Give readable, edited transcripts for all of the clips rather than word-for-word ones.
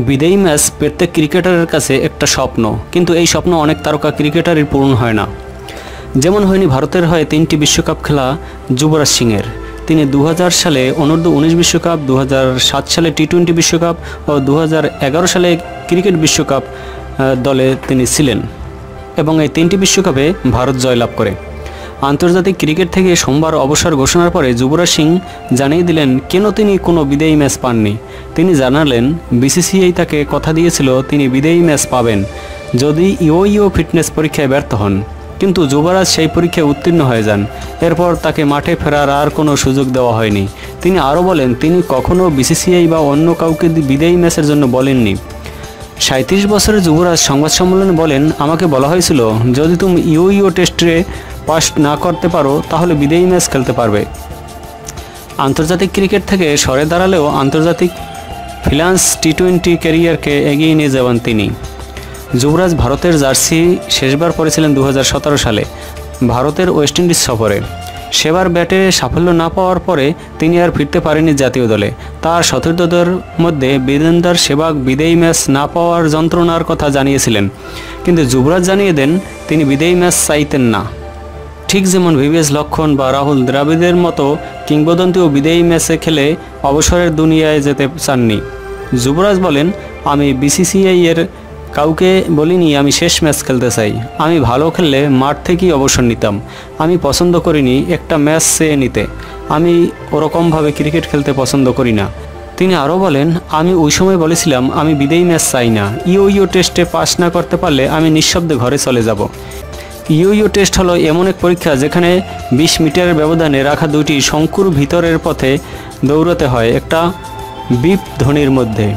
বিদেয়ী match প্রত্যেক ক্রিকেটারের কাছে একটা স্বপ্ন, কিন্তু এই স্বপ্ন অনেক তারকা ক্রিকেটারই পূরণ হয় না। যেমন হয়নি ভারতের হয়ে 3টি বিশ্বকাপ খেলা যুবরাজ সিংয়ের। তিনি 2000 সালে অনূর্ধ্ব-19 বিশ্বকাপ, 2007 সালে টি-20 বিশ্বকাপ ও 2011 সালে ক্রিকেট বিশ্বকাপ দলে তিনি ছিলেন এবং এই 3টি বিশ্বকাপে ভারত জয়লাভ করে। আন্তর্জাতিক ক্রিকেট থেকে সোমবার অবসর ঘোষণার পরে যুবরাজ সিং জানিয়ে দিলেন কেন তিনি কোনো বিদেয়ী ম্যাচ পাননি। তিনি জানালেন, বিসিসিআই তাকে কথা দিয়েছিল তিনি বিদেয়ী ম্যাচ পাবেন যদি ইও ফিটনেস পরীক্ষায় ব্যর্থ হন, কিন্তু যুবরাজ সেই পরীক্ষায় উত্তীর্ণ হয়ে যান। এরপর তাকে মাঠে ফেরার আর কোনো সুযোগ দেওয়া হয়নি। তিনি আরও বলেন, তিনি কখনও বিসিসিআই বা অন্য কাউকে বিদেয়ী ম্যাচের জন্য বলেননি। 37 বছরের যুবরাজ সংবাদ সম্মেলনে বলেন, আমাকে বলা হয়েছিল যদি তুমি ইও টেস্টে পাস না করতে পারো তাহলে বিদেয়ী ম্যাচ খেলতে পারবে। আন্তর্জাতিক ক্রিকেট থেকে সরে দাঁড়ালেও আন্তর্জাতিক ফ্রিল্যান্স টি-20 ক্যারিয়ারকে এগিয়ে নিয়ে যাবেন তিনি। যুবরাজ ভারতের জার্সি শেষবার পরেছিলেন 2017 সালে ভারতের ওয়েস্ট ইন্ডিজ সফরে। সেবার ব্যাটে সাফল্য না পাওয়ার পরে তিনি আর ফিরতে পারেননি জাতীয় দলে। তার সতীর্থদের মধ্যে বীরেন্দর সেহবাগ বিদেয়ী ম্যাচ না পাওয়ার যন্ত্রণার কথা জানিয়েছিলেন, কিন্তু যুবরাজ জানিয়ে দেন তিনি বিদেয়ী ম্যাচ চাইতেন না। ঠিক যেমন ভিভিএস লক্ষ্মণ বা রাহুল দ্রাবিড়ের মতো কিংবদন্তিও বিদেয়ী ম্যাচে খেলে অবসরের দুনিয়ায় যেতে চাননি। যুবরাজ বলেন, আমি বিসিসিআই এর কাউকে বলিনি আমি শেষ ম্যাচ খেলতে চাই। আমি ভালো খেললে মাঠ থেকেই অবসর নিতাম। আমি পছন্দ করিনি একটা ম্যাচ চেয়ে নিতে। আমি ওরকমভাবে ক্রিকেট খেলতে পছন্দ করি না। তিনি আরও বলেন, আমি ওই সময় বলেছিলাম আমি বিদেয়ী ম্যাচ চাই না। ইও টেস্টে পাস না করতে পারলে আমি নিঃশব্দে ঘরে চলে যাব। ইও টেস্ট হলো এমন এক পরীক্ষা যেখানে 20 মিটারের ব্যবধানে রাখা দুটি শঙ্কুর ভিতরের পথে দৌড়াতে হয় একটা বিপ ধ্বনির মধ্যে।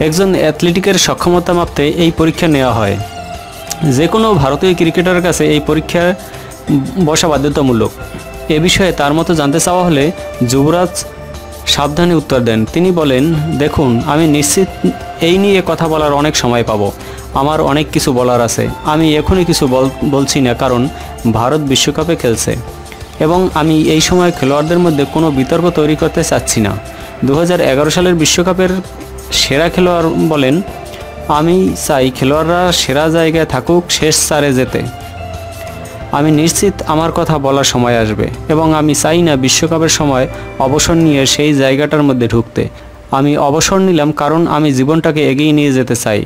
একজন অ্যাথলেটিকের সক্ষমতা মাপতে এই পরীক্ষা নেওয়া হয়। যে কোনো ভারতীয় ক্রিকেটারের কাছে এই পরীক্ষা বসা বাধ্যতামূলক। এ বিষয়ে তার মতো জানতে চাওয়া হলে যুবরাজ সাবধানে উত্তর দেন। তিনি বলেন, দেখুন, আমি নিশ্চিত এই নিয়ে কথা বলার অনেক সময় পাবো। আমার অনেক কিছু বলার আছে। আমি এখনই কিছু বলছি না, কারণ ভারত বিশ্বকাপে খেলছে এবং আমি এই সময় খেলোয়াড়দের মধ্যে কোনো বিতর্ক তৈরি করতে চাচ্ছি না। 2011 সালের বিশ্বকাপের সেরা খেলোয়াড় বলেন, আমি চাই খেলোয়াড়রা সেরা জায়গায় থাকুক, শেষ 4-এ যেতে। আমি নিশ্চিত আমার কথা বলার সময় আসবে এবং আমি চাই না বিশ্বকাপের সময় অবসর নিয়ে সেই জায়গাটার মধ্যে ঢুকতে। আমি অবসর নিলাম কারণ আমি জীবনটাকে এগিয়ে নিয়ে যেতে চাই।